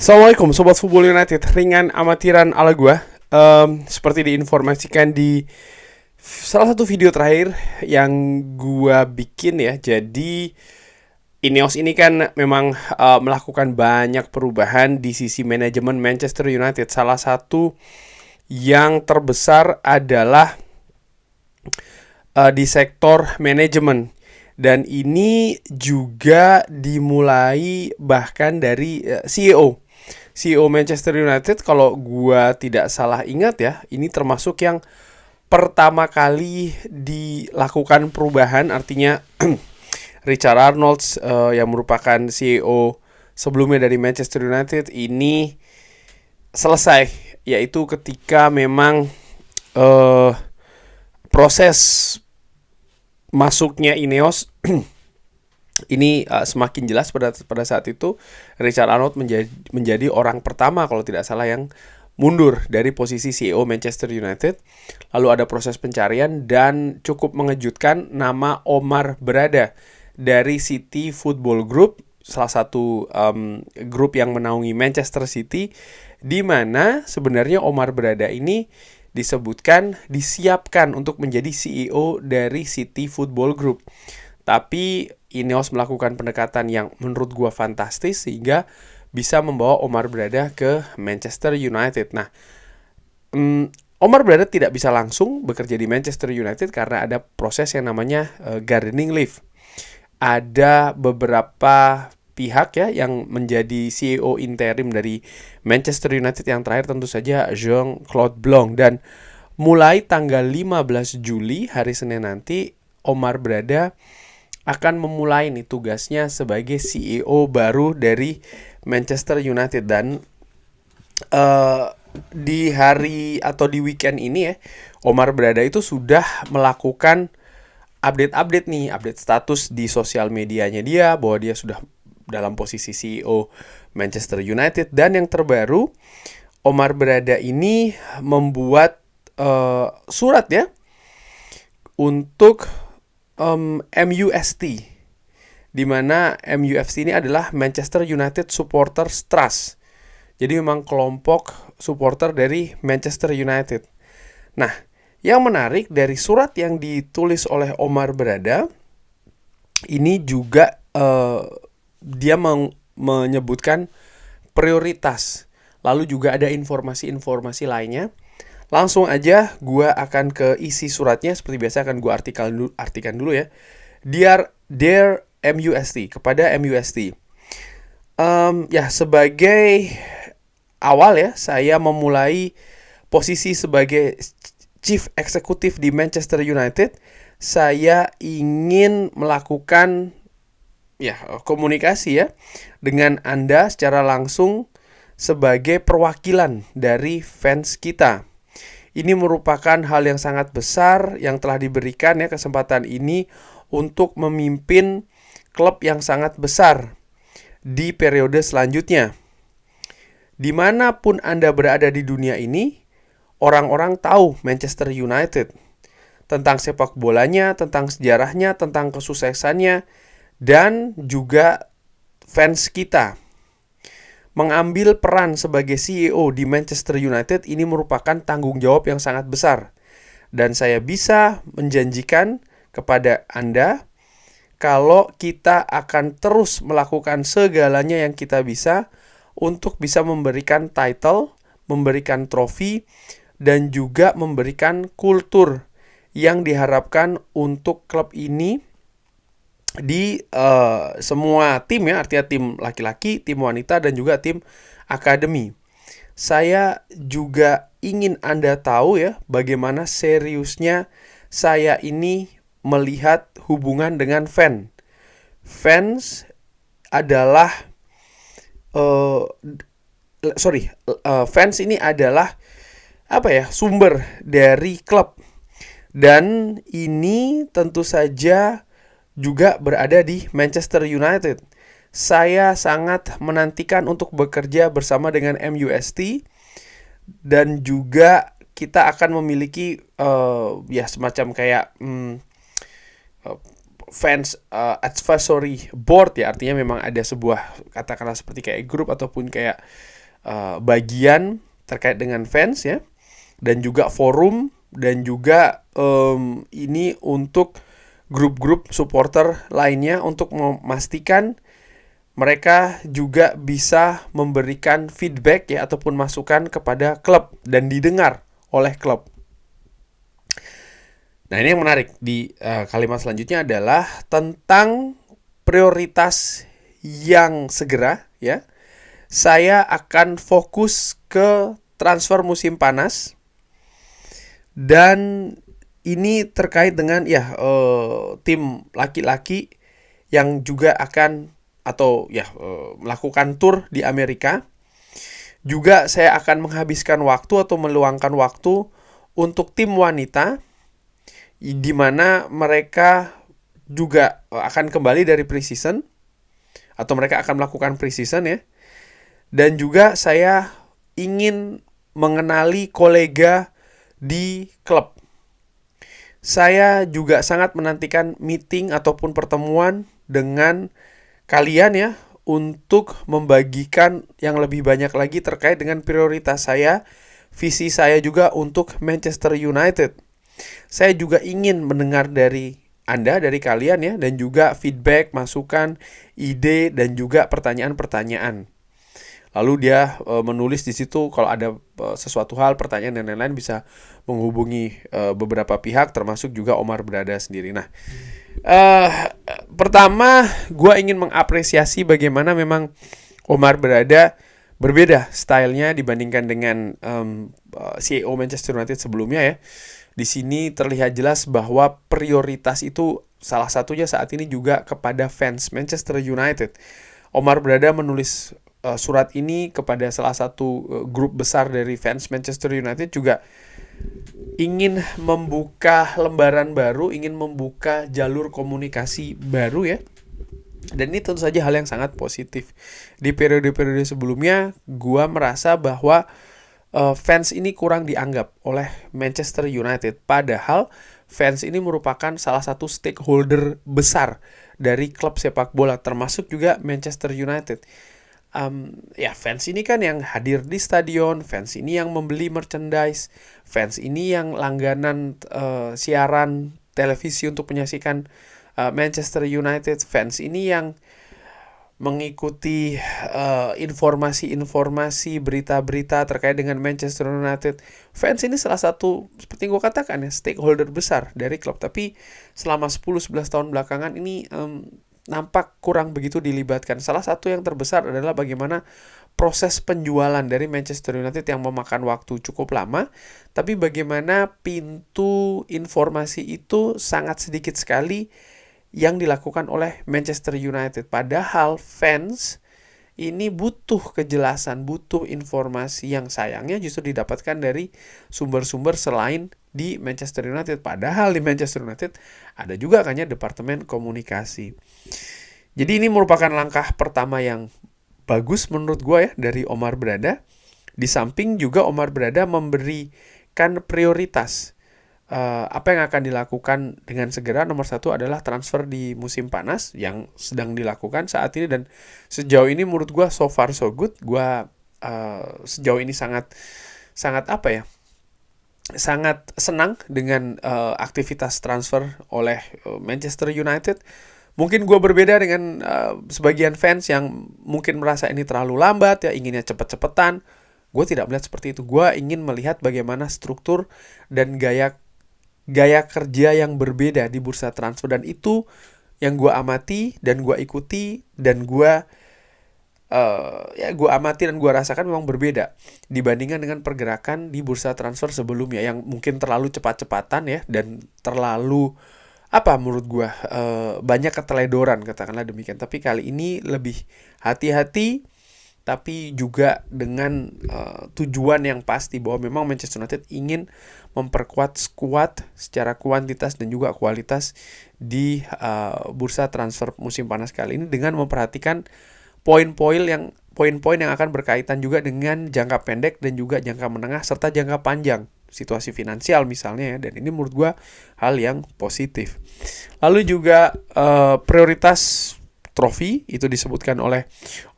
Assalamualaikum Sobat Football United. Ringan amatiran ala gua. Seperti diinformasikan di salah satu video terakhir yang gua bikin ya. Jadi Ineos ini kan memang melakukan banyak perubahan di sisi manajemen Manchester United. Salah satu yang terbesar adalah di sektor manajemen. Dan ini juga dimulai bahkan dari CEO Manchester United. Kalau gua tidak salah ingat ya, ini termasuk yang pertama kali dilakukan perubahan. Artinya Richard Arnold yang merupakan CEO sebelumnya dari Manchester United ini selesai, yaitu ketika memang proses masuknya Ineos ini semakin jelas pada saat itu. Richard Arnold menjadi orang pertama kalau tidak salah yang mundur dari posisi CEO Manchester United. Lalu ada proses pencarian dan cukup mengejutkan, nama Omar Berada dari City Football Group, salah satu grup yang menaungi Manchester City, di mana sebenarnya Omar Berada ini disebutkan disiapkan untuk menjadi CEO dari City Football Group. Tapi Ineos melakukan pendekatan yang menurut gua fantastis sehingga bisa membawa Omar Berada ke Manchester United. Nah, Omar Berada tidak bisa langsung bekerja di Manchester United karena ada proses yang namanya gardening leave. Ada beberapa pihak ya yang menjadi CEO interim dari Manchester United. Yang terakhir tentu saja Jean-Claude Blanc. Dan mulai tanggal 15 Juli hari Senin nanti, Omar Berada akan memulai nih tugasnya sebagai CEO baru dari Manchester United. Dan di hari atau di weekend ini ya, Omar Berada itu sudah melakukan update nih, update status di sosial medianya dia bahwa dia sudah dalam posisi CEO Manchester United. Dan yang terbaru, Omar Berada ini membuat surat ya untuk MUST, di mana MUFC ini adalah Manchester United Supporters Trust. Jadi memang kelompok supporter dari Manchester United. Nah, yang menarik dari surat yang ditulis oleh Omar Berada ini juga dia menyebutkan prioritas. Lalu juga ada informasi-informasi lainnya. Langsung aja gue akan ke isi suratnya. Seperti biasa akan gue artikan dulu ya. Dear MUST, kepada MUST. Ya, sebagai awal ya, saya memulai posisi sebagai Chief Executive di Manchester United. Saya ingin melakukan komunikasi ya dengan Anda secara langsung sebagai perwakilan dari fans kita. Ini merupakan hal yang sangat besar yang telah diberikan ya, kesempatan ini untuk memimpin klub yang sangat besar di periode selanjutnya. Dimanapun Anda berada di dunia ini, orang-orang tahu Manchester United, tentang sepak bolanya, tentang sejarahnya, tentang kesuksesannya, dan juga fans kita. Mengambil peran sebagai CEO di Manchester United ini merupakan tanggung jawab yang sangat besar. Dan saya bisa menjanjikan kepada Anda kalau kita akan terus melakukan segalanya yang kita bisa untuk bisa memberikan title, memberikan trofi, dan juga memberikan kultur yang diharapkan untuk klub ini di semua tim ya, artinya tim laki-laki, tim wanita, dan juga tim akademi. Saya juga ingin Anda tahu ya, bagaimana seriusnya saya ini melihat hubungan dengan fans. Fans adalah fans ini adalah sumber dari klub. Dan ini tentu saja juga berada di Manchester United. Saya sangat menantikan untuk bekerja bersama dengan MUST, dan juga kita akan memiliki semacam kayak fans advisory board ya, artinya memang ada sebuah katakanlah seperti kayak grup ataupun kayak bagian terkait dengan fans ya, dan juga forum, dan juga ini untuk grup-grup supporter lainnya untuk memastikan mereka juga bisa memberikan feedback ya ataupun masukan kepada klub dan didengar oleh klub. Nah, ini yang menarik di kalimat selanjutnya adalah tentang prioritas yang segera ya. Saya akan fokus ke transfer musim panas, dan ini terkait dengan ya tim laki-laki yang juga akan atau ya melakukan tour di Amerika. Juga saya akan menghabiskan waktu atau meluangkan waktu untuk tim wanita, di mana mereka juga akan kembali dari preseason atau mereka akan melakukan preseason ya. Dan juga saya ingin mengenali kolega di klub. Saya juga sangat menantikan meeting ataupun pertemuan dengan kalian ya, untuk membagikan yang lebih banyak lagi terkait dengan prioritas saya, visi saya juga untuk Manchester United. Saya juga ingin mendengar dari Anda, dari kalian ya, dan juga feedback, masukan, ide, dan juga pertanyaan-pertanyaan. Lalu dia menulis di situ kalau ada sesuatu hal, pertanyaan dan lain-lain, bisa menghubungi beberapa pihak termasuk juga Omar Berada sendiri. Nah, pertama gue ingin mengapresiasi bagaimana memang Omar Berada berbeda stylenya dibandingkan dengan CEO Manchester United sebelumnya ya. Di sini terlihat jelas bahwa prioritas itu salah satunya saat ini juga kepada fans Manchester United. Omar Berada menulis surat ini kepada salah satu grup besar dari fans Manchester United, juga ingin membuka lembaran baru, ingin membuka jalur komunikasi baru ya. Dan ini tentu saja hal yang sangat positif. Di periode-periode sebelumnya, gua merasa bahwa fans ini kurang dianggap oleh Manchester United. Padahal fans ini merupakan salah satu stakeholder besar dari klub sepak bola, termasuk juga Manchester United. Ya fans ini kan yang hadir di stadion, fans ini yang membeli merchandise, fans ini yang langganan siaran televisi untuk menyaksikan Manchester United, fans ini yang mengikuti informasi-informasi, berita-berita terkait dengan Manchester United. Fans ini salah satu, seperti gue katakan ya, stakeholder besar dari klub. Tapi selama 10-11 tahun belakangan ini nampak kurang begitu dilibatkan. Salah satu yang terbesar adalah bagaimana proses penjualan dari Manchester United yang memakan waktu cukup lama, tapi bagaimana pintu informasi itu sangat sedikit sekali yang dilakukan oleh Manchester United. Padahal fans ini butuh kejelasan, butuh informasi yang sayangnya justru didapatkan dari sumber-sumber selain di Manchester United. Padahal di Manchester United ada juga kayaknya departemen komunikasi. Jadi ini merupakan langkah pertama yang bagus menurut gue ya dari Omar Berada. Di samping juga Omar Berada memberikan prioritas. Apa yang akan dilakukan dengan segera. Nomor satu adalah transfer di musim panas yang sedang dilakukan saat ini. Dan sejauh ini menurut gue so far so good. Gue sejauh ini sangat apa ya, sangat senang dengan aktivitas transfer oleh Manchester United. Mungkin gue berbeda dengan sebagian fans yang mungkin merasa ini terlalu lambat ya, inginnya cepet-cepetan. Gue tidak melihat seperti itu. Gue ingin melihat bagaimana struktur dan gaya kerja yang berbeda di bursa transfer, dan itu yang gue amati dan gue ikuti dan gue amati dan gue rasakan memang berbeda dibandingkan dengan pergerakan di bursa transfer sebelumnya yang mungkin terlalu cepat-cepatan ya, dan terlalu menurut gue banyak keteledoran, katakanlah demikian. Tapi kali ini lebih hati-hati, tapi juga dengan tujuan yang pasti bahwa memang Manchester United ingin memperkuat skuad secara kuantitas dan juga kualitas di bursa transfer musim panas kali ini, dengan memperhatikan poin-poin yang akan berkaitan juga dengan jangka pendek dan juga jangka menengah serta jangka panjang situasi finansial misalnya ya, dan ini menurut gue hal yang positif. Lalu juga prioritas trofi itu disebutkan oleh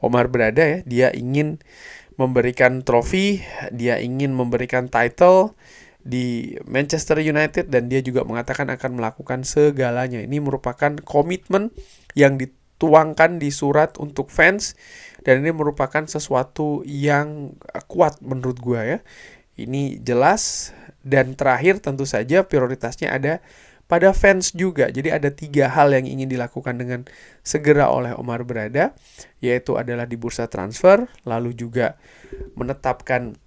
Omar Berada ya, dia ingin memberikan trofi, dia ingin memberikan title di Manchester United, dan dia juga mengatakan akan melakukan segalanya. Ini merupakan komitmen yang dituangkan di surat untuk fans, dan ini merupakan sesuatu yang kuat menurut gue ya. Ini jelas, dan terakhir tentu saja prioritasnya ada pada fans juga. Jadi ada 3 hal yang ingin dilakukan dengan segera oleh Omar Berada, yaitu adalah di bursa transfer, lalu juga menetapkan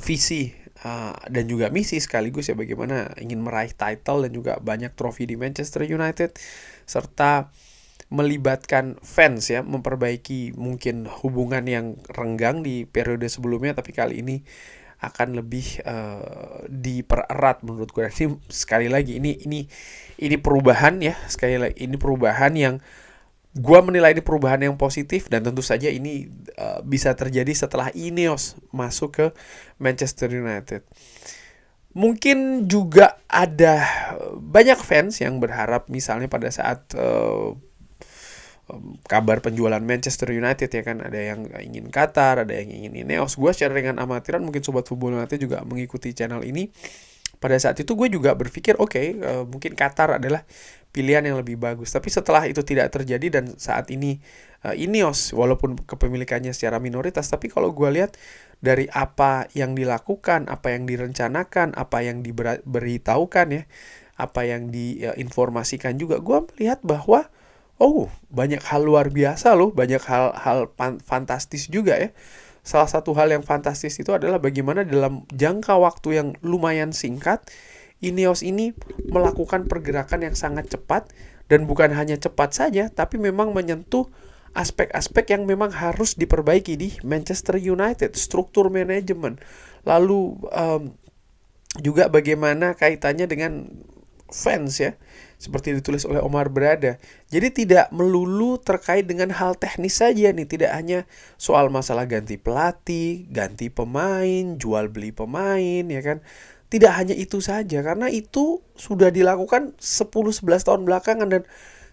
visi dan juga misi sekaligus ya, bagaimana ingin meraih title dan juga banyak trofi di Manchester United, serta melibatkan fans ya, memperbaiki mungkin hubungan yang renggang di periode sebelumnya, tapi kali ini akan lebih dipererat menurut gue. Ini sekali lagi ini perubahan ya, sekali lagi ini perubahan yang gue menilai ini perubahan yang positif, dan tentu saja ini bisa terjadi setelah Ineos masuk ke Manchester United. Mungkin juga ada banyak fans yang berharap misalnya pada saat kabar penjualan Manchester United ya kan, ada yang ingin Qatar, ada yang ingin Ineos. Gue secara dengan amatiran, mungkin Sobat Football United juga mengikuti channel ini. Pada saat itu gue juga berpikir mungkin Qatar adalah pilihan yang lebih bagus. Tapi setelah itu tidak terjadi, dan saat ini Ineos walaupun kepemilikannya secara minoritas, tapi kalau gue lihat dari apa yang dilakukan, apa yang direncanakan, apa yang diberitahukan ya, apa yang diinformasikan juga, gue melihat bahwa banyak hal luar biasa loh, banyak hal fantastis juga ya. Salah satu hal yang fantastis itu adalah bagaimana dalam jangka waktu yang lumayan singkat, Ineos ini melakukan pergerakan yang sangat cepat, dan bukan hanya cepat saja, tapi memang menyentuh aspek-aspek yang memang harus diperbaiki di Manchester United, struktur manajemen. Lalu juga bagaimana kaitannya dengan fans ya, seperti ditulis oleh Omar Berada. Jadi tidak melulu terkait dengan hal teknis saja nih, tidak hanya soal masalah ganti pelatih, ganti pemain, jual beli pemain ya kan. Tidak hanya itu saja, karena itu sudah dilakukan 10-11 tahun belakangan, dan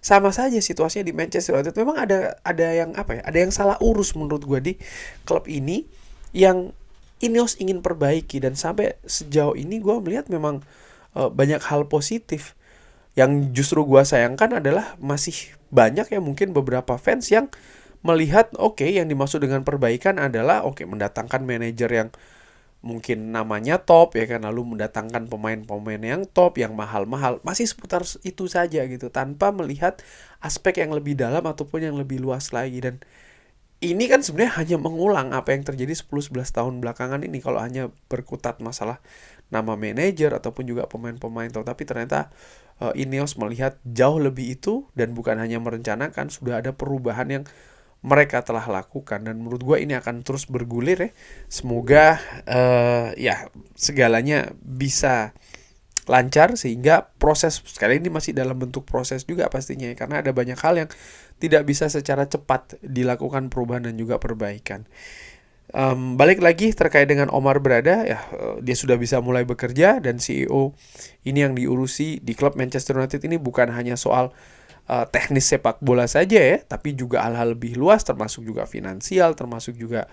sama saja situasinya di Manchester United. Memang ada yang ada yang salah urus menurut gue di klub ini yang Ineos ingin perbaiki, dan sampai sejauh ini gue melihat memang banyak hal positif. Yang justru gue sayangkan adalah masih banyak ya mungkin beberapa fans yang melihat yang dimaksud dengan perbaikan adalah mendatangkan manajer yang mungkin namanya top ya kan, lalu mendatangkan pemain-pemain yang top, yang mahal-mahal, masih seputar itu saja gitu, tanpa melihat aspek yang lebih dalam ataupun yang lebih luas lagi. Dan ini kan sebenarnya hanya mengulang apa yang terjadi 10-11 tahun belakangan ini, kalau hanya berkutat masalah nama manajer ataupun juga pemain-pemain top. Tapi ternyata Ineos melihat jauh lebih itu, dan bukan hanya merencanakan, sudah ada perubahan yang mereka telah lakukan, dan menurut gue ini akan terus bergulir ya. Semoga segalanya bisa lancar, sehingga proses sekali ini masih dalam bentuk proses juga pastinya ya, karena ada banyak hal yang tidak bisa secara cepat dilakukan perubahan dan juga perbaikan. Balik lagi terkait dengan Omar Berada ya, dia sudah bisa mulai bekerja, dan CEO ini yang diurusi di klub Manchester United ini bukan hanya soal teknis sepak bola saja ya, tapi juga hal-hal lebih luas, termasuk juga finansial, termasuk juga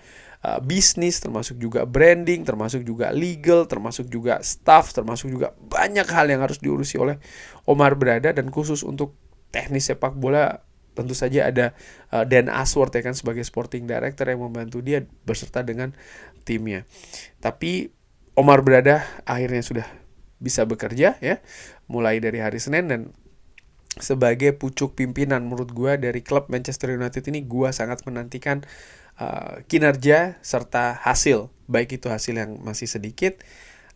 bisnis, termasuk juga branding, termasuk juga legal, termasuk juga staff, termasuk juga banyak hal yang harus diurusi oleh Omar Berada. Dan khusus untuk teknis sepak bola, tentu saja ada Dan Ashworth ya kan, sebagai sporting director yang membantu dia beserta dengan timnya. Tapi Omar Berada akhirnya sudah bisa bekerja ya, mulai dari hari Senin, dan sebagai pucuk pimpinan menurut gue dari klub Manchester United ini, gue sangat menantikan kinerja serta hasil, baik itu hasil yang masih sedikit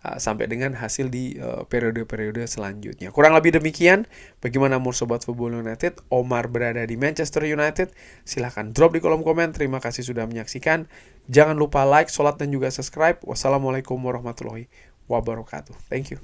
sampai dengan hasil di periode-periode selanjutnya. Kurang lebih demikian. Bagaimana menurut Sobat Football United Omar Berada di Manchester United? Silahkan drop di kolom komen. Terima kasih sudah menyaksikan. Jangan lupa like, sholat, dan juga subscribe. Wassalamualaikum warahmatullahi wabarakatuh. Thank you.